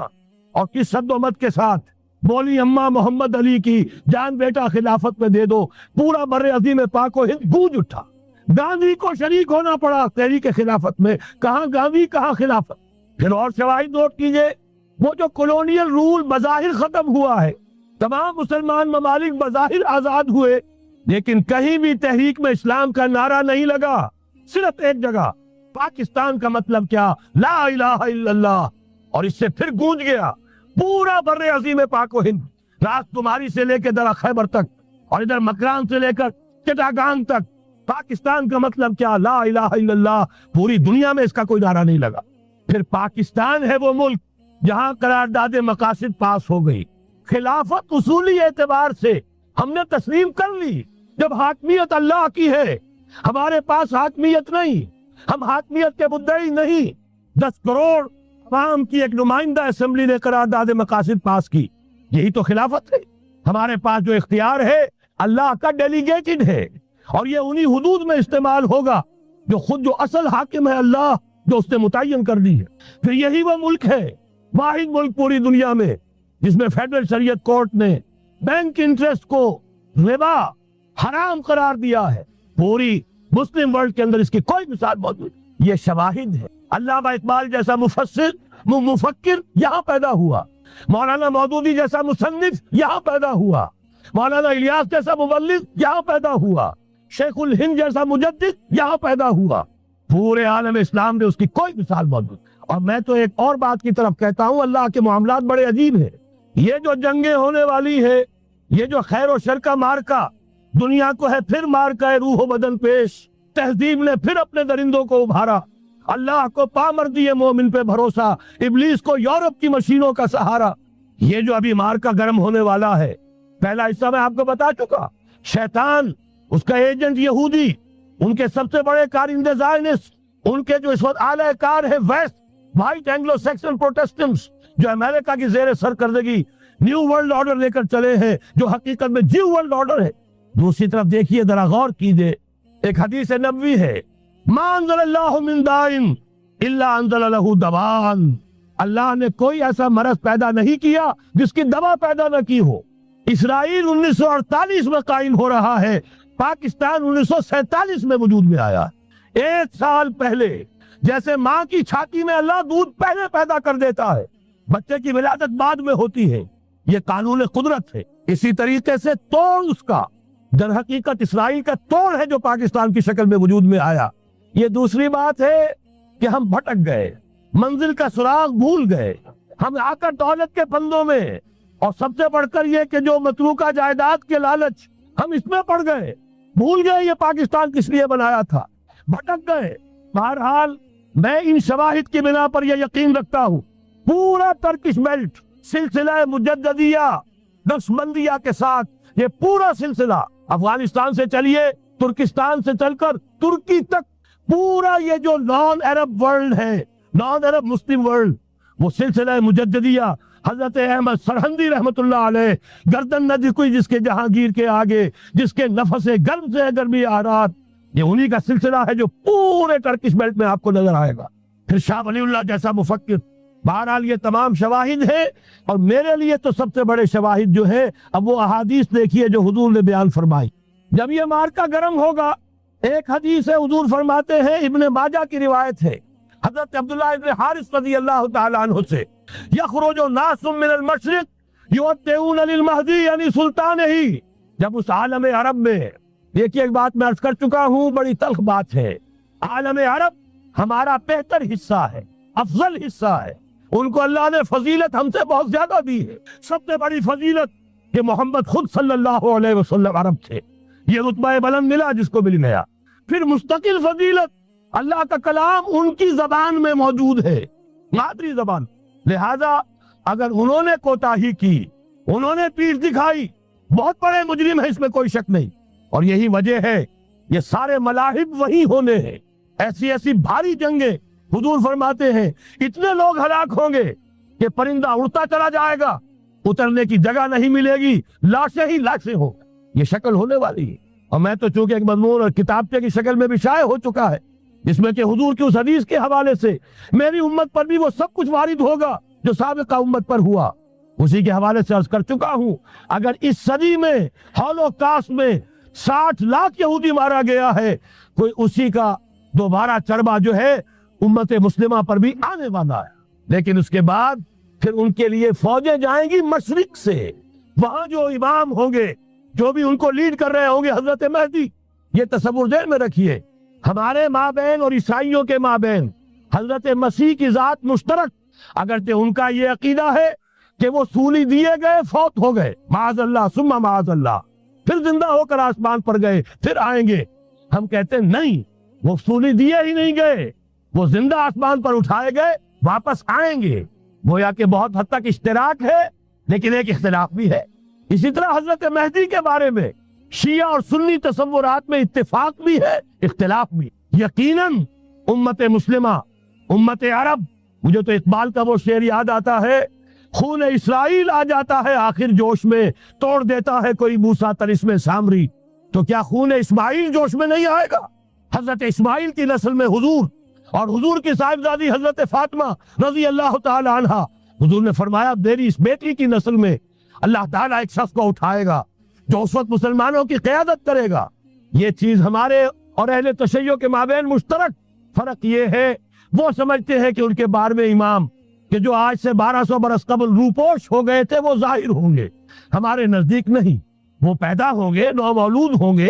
اور کس صد و مت کے ساتھ بولی اماں محمد علی کی جان بیٹا خلافت میں دے دو، پورا بر عظیم پاک و ہند گونج اٹھا۔ گاندھی کو شریک ہونا پڑا تحریک خلافت میں، کہاں گاندھی کہاں خلافت۔ پھر اور شواہد نوٹ کیجئے، وہ جو کولونیل رول بظاہر ختم ہوا ہے، تمام مسلمان ممالک بظاہر آزاد ہوئے، لیکن کہیں بھی تحریک میں اسلام کا نعرہ نہیں لگا، صرف ایک جگہ، پاکستان کا مطلب کیا، لا الہ الا اللہ، اور اس سے پھر گونج گیا پورا بر عظیم پاک و ہند، راس تمہاری سے لے کے درہ خیبر تک، اور ادھر مکران سے لے کر چٹاگانگ تک، پاکستان کا مطلب کیا، لا الہ الا اللہ، پوری دنیا میں اس کا کوئی نعرہ نہیں لگا۔ پھر پاکستان ہے وہ ملک جہاں قرارداد مقاصد پاس ہو گئی، خلافت اصولی اعتبار سے ہم نے تسلیم کر لی، جب حاکمیت اللہ کی ہے، ہمارے پاس حاکمیت نہیں، ہم حاکمیت کے مدعی نہیں۔ 10 کروڑ عوام کی ایک نمائندہ اسمبلی نے قرارداد مقاصد پاس کی، یہی تو خلافت ہے۔ ہمارے پاس جو اختیار ہے اللہ کا ڈیلیگیٹڈ ہے، اور یہ انہی حدود میں استعمال ہوگا جو خود جو اصل حاکم ہے اللہ، جو اس نے متعین کر دی ہے۔ پھر یہی وہ ملک ہے، واحد ملک پوری دنیا میں جس میں فیڈرل شریعت کورٹ نے بینک انٹرسٹ کو ربا حرام قرار دیا ہے۔ پوری مسلم ورلڈ کے اندر اس کی کوئی مثال موجود نہیں۔ یہ شواہد ہے۔ علامہ اقبال جیسا مفکر یہاں پیدا ہوا، مولانا مودودی جیسا مصنف یہاں پیدا ہوا، مولانا الیاس جیسا مبلغ یہاں پیدا ہوا، شیخ الہند جیسا مجدد یہاں پیدا ہوا۔ پورے عالم اسلام میں اس کی کوئی مثال موجود۔ اور میں تو ایک اور بات کی طرف کہتا ہوں، اللہ کے معاملات بڑے عجیب ہیں۔ یہ جو جنگیں ہونے والی ہے، یہ جو خیر و شر کا مارکا دنیا کو ہے، پھر مارکا ہے روح و بدن پیش، تہذیب نے پھر اپنے درندوں کو ابھارا، اللہ کو پامردی مومن پہ بھروسہ، ابلیس کو یورپ کی مشینوں کا سہارا۔ یہ جو ابھی مارکا گرم ہونے والا ہے، پہلا حصہ میں آپ کو بتا چکا، شیطان، اس کا ایجنٹ یہودی، ان کے سب سے بڑے کارندے زائنسٹ، ان کے جو اس وقت اعلی کار ہے west, white Anglo Saxon Protestants, جو امریکہ کی زیر سرکردگی نیو ورلڈ آرڈر لے کر چلے ہیں، جو حقیقت میں نیو ورلڈ آرڈر ہے۔ دوسری طرف دیکھیے، ذرا غور کیجئے، ایک حدیث نبوی ہے، ما انزل اللہ من دائن الا انزل لہ دوان، اللہ نے کوئی ایسا مرض پیدا نہیں کیا جس کی دوا پیدا نہ کی ہو۔ اسرائیل 1948 میں قائم ہو رہا ہے، پاکستان 1947 میں وجود میں آیا۔ 1 سال پہلے، جیسے ماں کی چھاتی میں اللہ دودھ پہلے پیدا کر دیتا ہے، بچے کی ولادت بعد میں ہوتی ہے، یہ قانون قدرت ہے۔ اسی طریقے سے توڑ اس کا در حقیقت اسرائیل کا توڑ ہے جو پاکستان کی شکل میں وجود میں آیا۔ یہ دوسری بات ہے کہ ہم بھٹک گئے، منزل کا سراغ بھول گئے، ہم آ کر دولت کے پندوں میں، اور سب سے بڑھ کر یہ کہ جو متروکہ جائیداد کے لالچ، ہم اس میں پڑ گئے، بھول گئے یہ پاکستان کس لیے بنایا تھا، بھٹک گئے۔ بہرحال میں ان شواہد کی بنا پر یہ یقین رکھتا ہوں، پورا ترکش بیلٹ سلسلہ مجددیہ نقشبندیہ کے ساتھ، یہ پورا سلسلہ افغانستان سے چلیے، ترکستان سے چل کر ترکی تک، پورا یہ جو نان عرب ورلڈ ہے، نان عرب مسلم ورلڈ، وہ سلسلہ مجددیہ حضرت احمد سرہندی رحمت اللہ علیہ، گردن نہ جھکی جس کے جہانگیر کے آگے، جس کے نفس گرم سے گرمی آرات، یہ انہی کا سلسلہ ہے جو پورے ٹرکش بیلٹ میں آپ کو نظر آئے گا۔ پھر شاہ ولی اللہ جیسا مفکر۔ بہرحال یہ تمام شواہد ہیں، اور میرے لیے تو سب سے بڑے شواہد جو ہے، اب وہ احادیث دیکھیے جو حضور نے بیان فرمائی۔ جب یہ مارکا گرم ہوگا، ایک حدیث ہے، حضور فرماتے ہیں، ابن ماجہ کی روایت ہے، حضرت عبداللہ ابن حارث رضی اللہ تعالیٰ عنہ سے، یخرج ناس من المشرق یؤتون للمہدی یعنی سلطان ہی۔ جب اس عالم عرب میں، دیکھیے ایک بات میں عرض کر چکا ہوں، بڑی تلخ بات ہے، عالم عرب ہمارا بہتر حصہ ہے، افضل حصہ ہے، ان کو اللہ نے فضیلت ہم سے بہت زیادہ دی ہے۔ سب سے بڑی فضیلت کہ محمد خود صلی اللہ علیہ وسلم عرب تھے، یہ رتبہ بلند ملا جس کو مل گیا۔ پھر مستقل فضیلت، اللہ کا کلام ان کی زبان میں موجود ہے، مادری زبان، لہذا اگر انہوں نے کوتاہی کی، انہوں نے پیٹھ دکھائی، بہت بڑے مجرم ہیں، اس میں کوئی شک نہیں۔ اور یہی وجہ ہے یہ سارے ملاحب وہی ہونے ہیں، ایسی ایسی بھاری جنگیں۔ حضور فرماتے ہیں اتنے لوگ ہلاک ہوں گے کہ پرندہ اڑتا چلا جائے گا، اترنے کی جگہ نہیں ملے گی، لاشیں ہی لاشیں ہوں، یہ شکل ہونے والی ہے۔ اور میں تو چونکہ ایک مضمون اور کتابچے کی شکل میں بھی شائع ہو چکا ہے، جس میں کہ حضور کی اس حدیث کے حوالے سے میری امت پر بھی وہ سب کچھ وارد ہوگا جو سابقہ امت پر ہوا، اسی کے حوالے سے عرض کر چکا ہوں۔ اگر اس صدی میں ہولوکاسٹ میں 60 لاکھ یہودی مارا گیا ہے، کوئی اسی کا دوبارہ چربا جو ہے امت مسلمہ پر بھی آنے والا ہے۔ لیکن اس کے بعد پھر ان کے لیے فوجیں جائیں گی مشرق سے، وہاں جو امام ہوں گے، جو بھی ان کو لیڈ کر رہے ہوں گے، حضرت مہدی۔ یہ تصور ذہن میں رکھیے، ہمارے مابین اور عیسائیوں کے مابین حضرت مسیح کی ذات مشترک، اگرچہ ان کا یہ عقیدہ ہے کہ وہ سولی دیے گئے، فوت ہو گئے، معاذ اللہ ثم معاذ اللہ، پھر زندہ ہو کر آسمان پر گئے، پھر آئیں گے۔ ہم کہتے ہیں نہیں، وہ سولی دیے ہی نہیں گئے، وہ زندہ آسمان پر اٹھائے گئے، واپس آئیں گے۔ گویا کہ بہت حد تک اشتراک ہے، لیکن ایک اختلاف بھی ہے۔ اسی طرح حضرت مہدی کے بارے میں شیعہ اور سنی تصورات میں اتفاق بھی ہے، اختلاف بھی۔ یقیناً امت مسلمہ، امت عرب، مجھے تو اقبال کا وہ شعر یاد آتا ہے، خون اسرائیل آ جاتا ہے آخر جوش میں، توڑ دیتا ہے کوئی موسیٰ طلسم سامری۔ تو کیا خون اسماعیل جوش میں نہیں آئے گا؟ حضرت اسماعیل کی نسل میں حضور، اور حضور کی صاحبزادی حضرت فاطمہ رضی اللہ تعالی عنہ، حضور نے فرمایا میری اس بیٹی کی نسل میں اللہ تعالیٰ ایک شخص کو اٹھائے گا جو اس وقت مسلمانوں کی قیادت کرے گا۔ یہ چیز ہمارے اور اہل تشیع کے مابین مشترک۔ فرق یہ ہے وہ سمجھتے ہیں کہ ان کے 12ویں امام کہ جو آج سے 1200 برس قبل روپوش ہو گئے تھے وہ ظاہر ہوں گے، ہمارے نزدیک نہیں، وہ پیدا ہوں گے، نو مولود ہوں گے،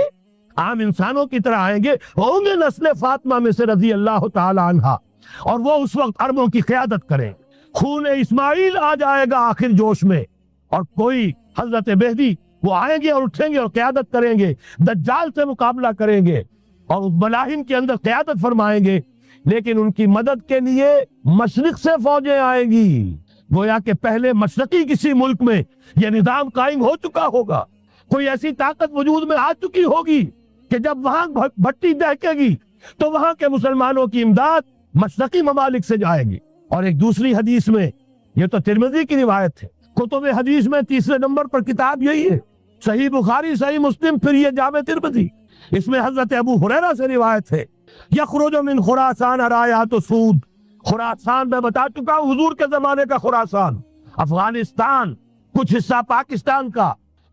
عام انسانوں کی طرح آئیں گے، ہوں گے نسل فاطمہ میں سے رضی اللہ تعالی عنہا، اور وہ اس وقت عربوں کی قیادت کریں۔ خون اسماعیل آ جائے گا آخر جوش میں، اور کوئی حضرت مہدی وہ آئیں گے اور اٹھیں گے اور قیادت کریں گے، دجال سے مقابلہ کریں گے اور اس ملاحم کے اندر قیادت فرمائیں گے۔ لیکن ان کی مدد کے لیے مشرق سے فوجیں آئیں گی۔ گویا کہ پہلے مشرقی کسی ملک میں یہ نظام قائم ہو چکا ہوگا، کوئی ایسی طاقت وجود میں آ چکی ہوگی کہ جب وہاں بھٹی دہکے گی تو وہاں کے مسلمانوں کی امداد مشرقی ممالک سے جائے گی۔ اور ایک دوسری حدیث میں، یہ تو ترمذی کی روایت ہے، کتب حدیث میں تیسرے نمبر پر کتاب یہی ہے، صحیح بخاری، صحیح مسلم، پھر یہ جامع ترمذی، اس میں حضرت ابو ہریرہ سے روایت ہے، یخرج من خراسان رایات سود۔ خراسان میں بتا چکا ہوں حضور کے زمانے کا خراسان، افغانستان، کچھ حصہ پاکستان کا،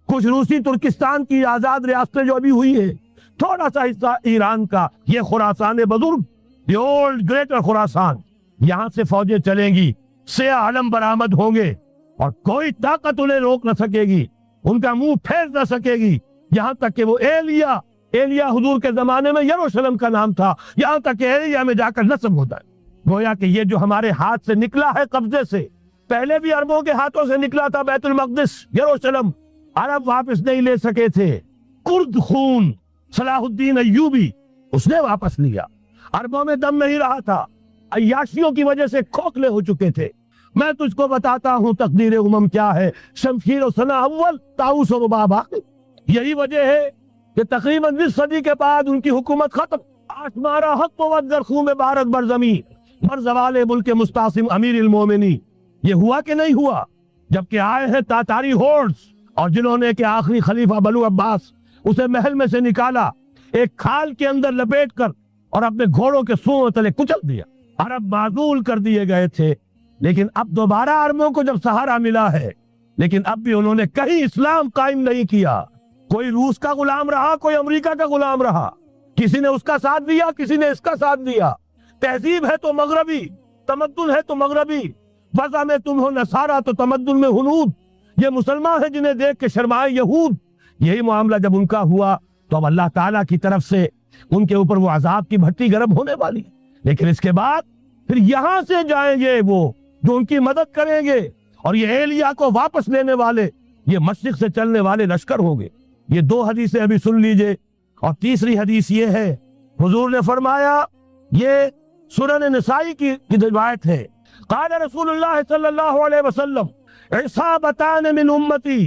کچھ روسی ترکستان کی آزاد ریاستیں جو ابھی ہوئی ہے، تھوڑا سا حصہ ایران کا، یہ خراسان بزرگ، دی اولڈ گریٹر خراسان، یہاں سے فوجیں چلیں گی، سیاہ علم برآمد ہوں گے، اور کوئی طاقت انہیں روک نہ سکے گی، ان کا منہ پھیر نہ سکے گی، یہاں تک کہ وہ ایلیا حضور کے زمانے میں یروشلم کا نام تھا، یہاں تک کہ ایلیا میں جا کر نصب ہوتا ہے۔ گویا کہ یہ جو ہمارے ہاتھ سے نکلا ہے قبضے سے، پہلے بھی عربوں کے ہاتھوں سے نکلا تھا، بیت المقدس، یروشلم، عرب واپس نہیں لے سکے تھے۔ کرد خون صلاح الدین ایوبی، اس نے واپس لیا، عربوں میں دم نہیں رہا تھا، عیاشیوں کی وجہ سے کھوکھلے ہو چکے تھے۔ میں تجھ کو بتاتا ہوں تقدیر امم کیا ہے، شمشیر و ثنا اول، طاؤس و رباب آخر۔ یہی وجہ ہے کہ تقریباً 20 صدی کے بعد ان کی حکومت ختم، آشمارا حق و زرخوم بارت برزمی بر زوال ملک مستعصم امیر المومنی۔ یہ ہوا کہ نہیں ہوا؟ جبکہ آئے ہیں تاتاری ہورڈز، اور جنہوں نے کہ آخری خلیفہ بنو عباس اسے محل میں سے نکالا، ایک کھال کے اندر لپیٹ کر، اور اپنے گھوڑوں کے سوؤں تلے کچل دیا۔ عرب معزول کر دیے گئے تھے، لیکن اب دوبارہ عربوں کو جب سہارا ملا ہے، لیکن اب بھی انہوں نے کہیں اسلام قائم نہیں کیا۔ کوئی روس کا غلام رہا، کوئی امریکہ کا غلام رہا، کسی نے اس کا ساتھ دیا، کسی نے اس کا ساتھ دیا۔ تہذیب ہے تو مغربی، تمدن ہے تو مغربی، وضع میں تم ہو نصارہ تو تمدن میں ہنود، یہ مسلمان ہیں جنہیں دیکھ کے شرمائے یہود۔ یہی معاملہ جب ان کا ہوا تو اب اللہ تعالیٰ کی طرف سے ان کے اوپر وہ عذاب کی بھٹی گرم ہونے والی، لیکن اس کے بعد پھر یہاں سے جائیں گے وہ جو ان کی مدد کریں گے، اور یہ ایلیا کو واپس لینے والے، یہ مشرق سے چلنے والے لشکر ہوں گے۔ یہ 2 حدیثیں ابھی سن لیجئے، اور تیسری حدیث یہ ہے، حضور نے فرمایا، یہ سنن نسائی کی روایت ہے، قال رسول اللہ صلی اللہ علیہ وسلم عصابتان من امتی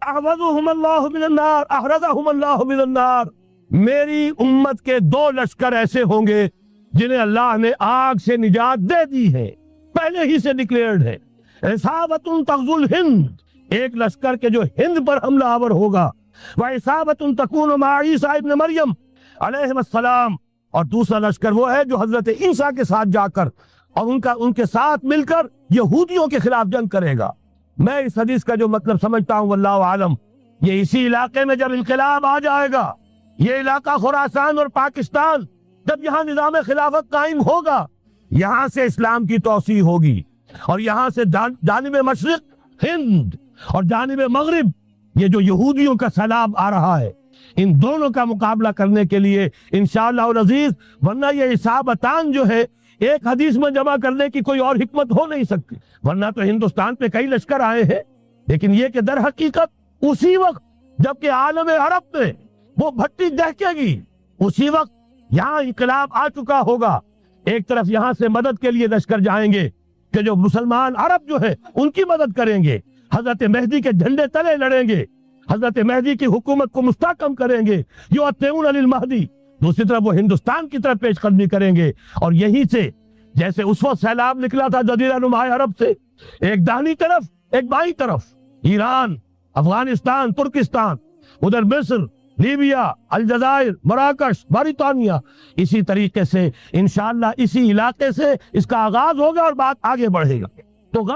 احرزهم اللہ من النار، میری امت کے دو لشکر ایسے ہوں گے جنہیں اللہ نے آگ سے نجات دے دی ہے، پہلے ہی سے ڈکلیئرڈ ہے۔ عصابت تغزو الہند، ایک لشکر کے جو ہند پر حملہ آور ہوگا، وعصابت تکون مع عیسیٰ ابن مریم علیہ السلام، اور دوسرا لشکر وہ ہے جو حضرت عیسیٰ کے ساتھ جا کر اور ان کے ساتھ مل کر یہودیوں کے خلاف جنگ کرے گا۔ میں اس حدیث کا جو مطلب سمجھتا ہوں واللہ عالم، یہ اسی علاقے میں جب انقلاب آ جائے گا، یہ علاقہ خراسان اور پاکستان، جب یہاں نظام خلافت قائم ہوگا، یہاں سے اسلام کی توسیع ہوگی، اور یہاں سے جانب مشرق ہند اور جانب مغرب یہ جو یہودیوں کا سیلاب آ رہا ہے، ان دونوں کا مقابلہ کرنے کے لیے انشاءاللہ العزیز، ورنہ یہ عصابتان جو ہے ایک حدیث میں جمع کرنے کی کوئی اور حکمت ہو نہیں سکتی، ورنہ تو ہندوستان پہ کئی لشکر آئے ہیں، لیکن یہ کہ در حقیقت اسی وقت جبکہ عالم عرب میں وہ بھٹی دہکے گی، اسی وقت یہاں انقلاب آ چکا ہوگا، ایک طرف یہاں سے مدد کے لیے لشکر جائیں گے کہ جو مسلمان عرب جو ہے ان کی مدد کریں گے، حضرت مہدی کے جھنڈے تلے لڑیں گے، حضرت مہدی کی حکومت کو مستحکم کریں گے، یؤتون للمہدی، دوسری طرف وہ ہندوستان کی طرف پیش قدمی کریں گے، اور یہیں سے جیسے اس وقت سیلاب نکلا تھا جزیرہ نما عرب سے، ایک داہنی طرف ایک بائیں طرف، ایران، افغانستان، ترکستان، ادھر مصر، لیبیا، الجزائر، مراکش، برطانیہ، اسی طریقے سے انشاءاللہ اسی علاقے سے اس کا آغاز ہوگا اور بات آگے بڑھے گا۔ تو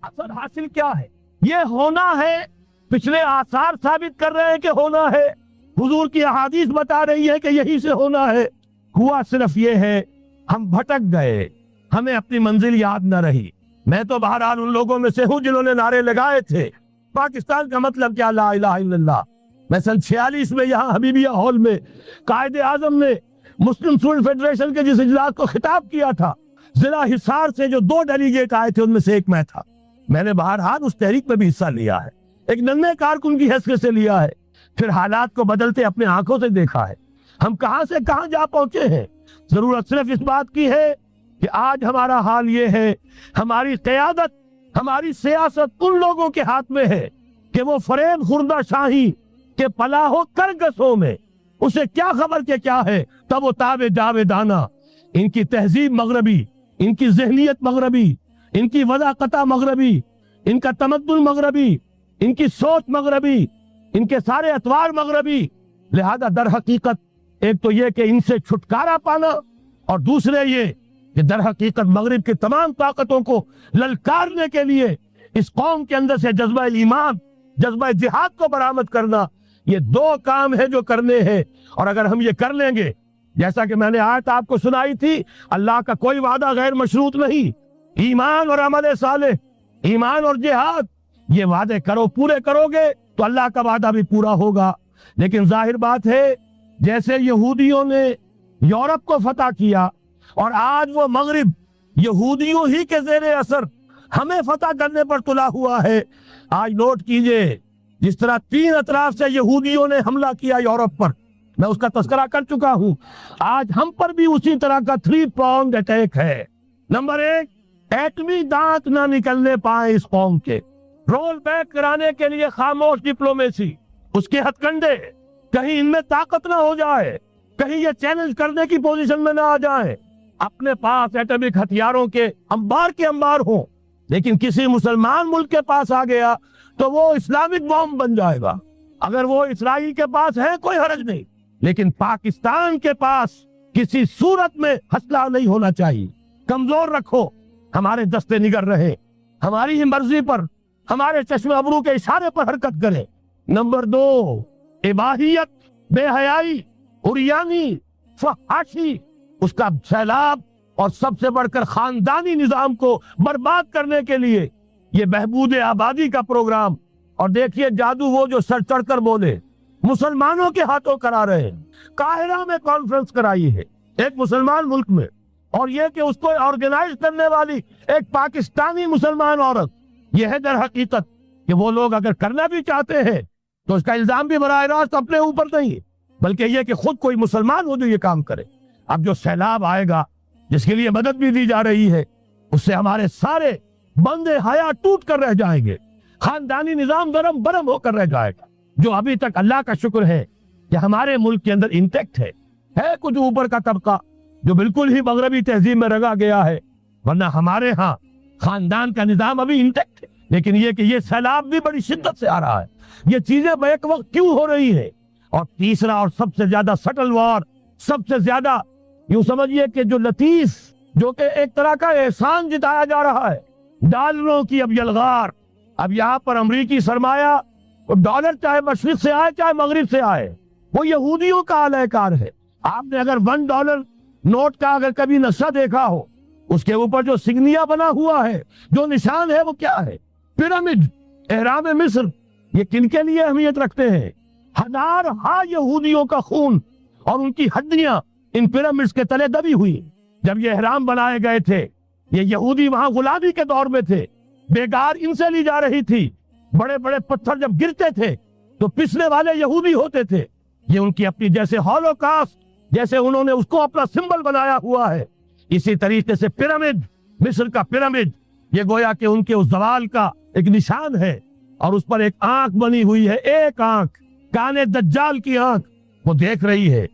اثر حاصل کیا ہے؟ یہ ہونا ہے، پچھلے آثار ثابت کر رہے ہیں کہ ہونا ہے، حضور کی احادیث بتا رہی ہے کہ یہی سے ہونا ہے، ہوا صرف یہ ہے ہم بھٹک گئے، ہمیں اپنی منزل یاد نہ رہی۔ میں تو بہرحال ان لوگوں میں سے ہوں جنہوں نے نعرے لگائے تھے پاکستان کا مطلب کیا، لا الہ الا اللہ۔ میں سن 46 میں یہاں حبیبیہ ہال میں قائد اعظم نے مسلم اسٹوڈنٹ فیڈریشن کے جس اجلاس کو خطاب کیا تھا، ضلع حصار سے جو 2 ڈیلیگیٹ آئے تھے ان میں سے ایک میں تھا۔ میں نے بہرحال اس تحریک میں بھی حصہ لیا ہے، ایک ننھے کارکن کی حیثیت سے لیا ہے، پھر حالات کو بدلتے اپنے آنکھوں سے دیکھا ہے، ہم کہاں سے کہاں جا پہنچے ہیں۔ ضرورت صرف اس بات کی ہے کہ آج ہمارا حال یہ ہے، ہماری قیادت، ہماری سیاست ان لوگوں کے ہاتھ میں ہے کہ وہ فریب خوردہ شاہی کے پلاح و کرگسوں میں اسے کیا خبر کہ کیا ہے، تب وہ تاب جاویدانہ، ان کی تہذیب مغربی، ان کی ذہنیت مغربی، ان کی وضاقتہ مغربی، ان کا تمدن مغربی، ان کی سوچ مغربی، ان کے سارے اطوار مغربی، لہذا در حقیقت ایک تو یہ کہ ان سے چھٹکارا پانا، اور دوسرے یہ کہ در حقیقت مغرب کی تمام طاقتوں کو للکارنے کے لیے اس قوم کے اندر سے جذبہ ایمان، جذبہ جہاد کو برآمد کرنا، یہ 2 کام ہے جو کرنے ہیں، اور اگر ہم یہ کر لیں گے، جیسا کہ میں نے آیت آپ کو سنائی تھی، اللہ کا کوئی وعدہ غیر مشروط نہیں، ایمان اور عمل صالح، ایمان اور جہاد، یہ وعدے پورے کرو گے تو اللہ کا وعدہ بھی پورا ہوگا۔ لیکن ظاہر بات ہے جیسے یہودیوں نے یورپ کو فتح کیا اور آج وہ مغرب یہودیوں ہی کے زیر اثر ہمیں فتح کرنے پر تلا ہوا ہے۔ آج نوٹ کیجئے جس طرح 3 اطراف سے یہودیوں نے حملہ کیا یورپ پر، میں اس کا تذکرہ کر چکا ہوں، آج ہم پر بھی اسی طرح کا 3 pronged اٹیک ہے۔ نمبر 1، ایٹمی دانت نہ نکلنے پائیں اس قوم کے، رول بیک کرانے کے لیے خاموش ڈپلومیسی، اس کے ہتھ کنڈے، کہیں ان میں طاقت نہ ہو جائے، کہیں یہ چیلنج کرنے کی پوزیشن میں نہ آ جائیں، اپنے پاس ایٹمک ہتھیاروں کے انبار ہوں، لیکن کسی مسلمان ملک کے پاس آ گیا تو وہ اسلامک بوم بن جائے گا۔ اگر وہ اسرائیل کے پاس ہے کوئی حرج نہیں، لیکن پاکستان کے پاس کسی صورت میں ہتھیار نہیں ہونا چاہیے۔ کمزور رکھو، ہمارے دستے نگر رہے، ہماری ہی مرضی پر، ہمارے چشم ابرو کے اشارے پر حرکت کرے۔ نمبر 2، اباحیت، بے حیائی، عریانی، فحاشی، اس کا سیلاب، اور سب سے بڑھ کر خاندانی نظام کو برباد کرنے کے لیے یہ بہبود آبادی کا پروگرام۔ اور دیکھیے جادو وہ جو سر چڑھ کر بولے، مسلمانوں کے ہاتھوں کرا رہے ہیں۔ قاہرہ میں کانفرنس کرائی ہے ایک مسلمان ملک میں، اور یہ کہ اس کو آرگنائز کرنے والی ایک پاکستانی مسلمان عورت۔ یہ ہے در حقیقت کہ وہ لوگ اگر کرنا بھی چاہتے ہیں تو اس کا الزام بھی براہ راست اپنے اوپر نہیں، بلکہ یہ کہ خود کوئی مسلمان ہو جو یہ کام کرے۔ اب جو سیلاب آئے گا، جس کے لیے مدد بھی دی جا رہی ہے، اس سے ہمارے سارے بندے حیا ٹوٹ کر رہ جائیں گے، خاندانی نظام درم برم ہو کر رہ جائے گا۔ جو ابھی تک اللہ کا شکر ہے کہ ہمارے ملک کے اندر انٹیکٹ ہے کچھ اوپر کا طبقہ جو بالکل ہی مغربی تہذیب میں رگا گیا ہے، ورنہ ہمارے ہاں خاندان کا نظام ابھی انٹیکٹ ہے۔ لیکن یہ کہ یہ سیلاب بھی بڑی شدت سے آ رہا ہے، یہ چیزیں بیک وقت کیوں ہو رہی ہے؟ اور تیسرا اور سب سے زیادہ سٹل وار، سب سے زیادہ یوں سمجھیے کہ جو لطیف، جو کہ ایک طرح کا احسان جتایا جا رہا ہے، ڈالروں کی اب یلغار۔ اب یہاں پر امریکی سرمایہ، ڈالر چاہے مشرق سے آئے چاہے مغرب سے آئے، وہ یہودیوں کا اعلی کار ہے۔ آپ نے اگر $1 نوٹ کا اگر کبھی نقشہ دیکھا ہو، اس کے اوپر جو سگنیا بنا ہوا ہے، جو نشان ہے، وہ کیا ہے؟ پیرامڈ، اہرام مصر۔ یہ کن کے لیے اہمیت رکھتے ہیں؟ ہزارہا یہودیوں کا خون اور ان کی ہڈیاں ان پیرامڈز کے تلے دبی ہوئی۔ جب یہ اہرام بنائے گئے تھے، یہ یہودی وہاں غلامی کے دور میں تھے، بیگار ان سے لی جا رہی تھی۔ بڑے بڑے پتھر جب گرتے تھے تو پسنے والے یہودی ہوتے تھے۔ یہ ان کی اپنی جیسے ہولوکاسٹ، جیسے انہوں نے اس کو اپنا سمبل بنایا ہوا ہے، اسی طریقے سے پیرامڈ، مصر کا پیرامڈ، یہ گویا کہ ان کے اس زوال کا ایک نشان ہے۔ اور اس پر ایک آنکھ بنی ہوئی ہے، ایک آنکھ، کانے دجال کی آنکھ، وہ دیکھ رہی ہے۔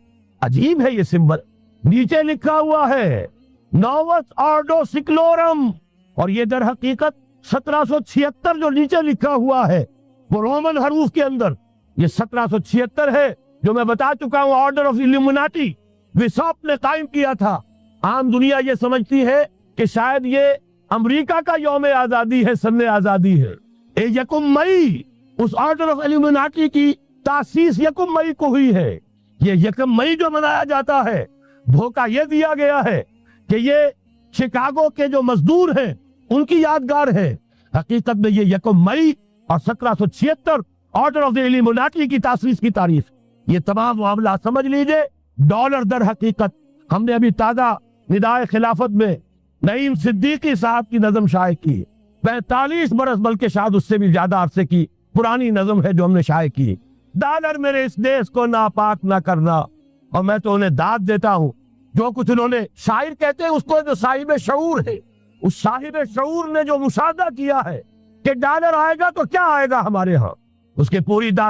عجیب ہے یہ سمبل۔ نیچے لکھا ہوا ہے نووس آرڈو سکلورم، اور یہ در حقیقت 1776 جو نیچے لکھا ہوا ہے وہ رومن حروف کے اندر یہ 1776 ہے، جو میں بتا چکا ہوں آرڈر آف ایلومیناٹی وساپ نے قائم کیا تھا۔ عام دنیا یہ سمجھتی ہے کہ شاید یہ امریکہ کا یوم آزادی ہے، سن آزادی ہے۔ 1 مئی اس آرڈر آف ایلومیناٹی کی تاسیس 1 مئی کو ہوئی ہے۔ یہ 1 مئی جو منایا جاتا ہے، دھوکہ یہ دیا گیا ہے کہ یہ شکاگو کے جو مزدور ہیں ان کی یادگار ہے۔ حقیقت میں یہ 1 مئی اور 1776 آرڈر آف دی ایلومیناٹی کی تاسیس کی تاریخ، یہ تمام معاملہ سمجھ لیجئے۔ ڈالر در حقیقت، ہم نے ابھی تازہ ندائے خلافت میں نعیم صدیقی صاحب کی نظم شائع کی، 45 برس بلکہ شاید اس سے بھی زیادہ عرصے کی پرانی نظم ہے جو ہم نے شائع کی۔ ڈالر میرے اس دیش کو ناپاک نہ کرنا، اور میں تو انہیں داد دیتا ہوں، جو کچھ انہوں نے شاعر کہتے ہیں اس کو جو صاحب شعور ہے، اس صاحب شعور نے جو مشاہدہ کیا ہے کہ ڈالر آئے گا تو کیا آئے گا ہمارے ہاں، اس کے پوری